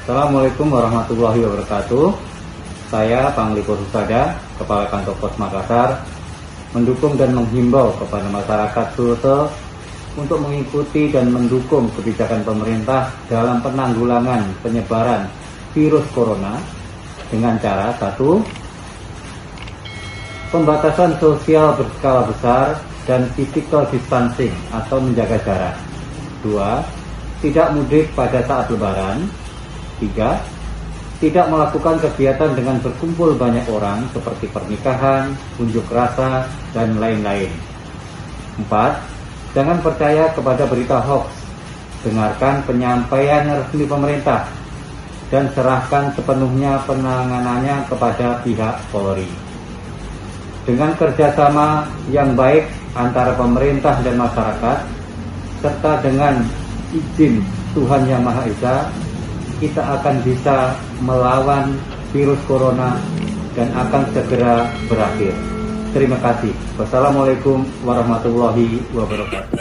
Assalamualaikum warahmatullahi wabarakatuh. Saya Panglipur Husada, Kepala Kantor Pos Makassar, mendukung dan menghimbau kepada masyarakat Sulsel untuk mengikuti dan mendukung kebijakan pemerintah dalam penanggulangan penyebaran virus corona dengan cara: 1. Pembatasan sosial berskala besar dan physical distancing atau menjaga jarak. 2. Tidak mudik pada saat lebaran. 3. Tidak melakukan kegiatan dengan berkumpul banyak orang seperti pernikahan, unjuk rasa, dan lain-lain. 4. Jangan percaya kepada berita hoax. Dengarkan penyampaian resmi pemerintah dan serahkan sepenuhnya penanganannya kepada pihak Polri. Dengan kerjasama yang baik antara pemerintah dan masyarakat, serta dengan izin Tuhan Yang Maha Esa, kita akan bisa melawan virus corona dan akan segera berakhir. Terima kasih. Wassalamualaikum warahmatullahi wabarakatuh.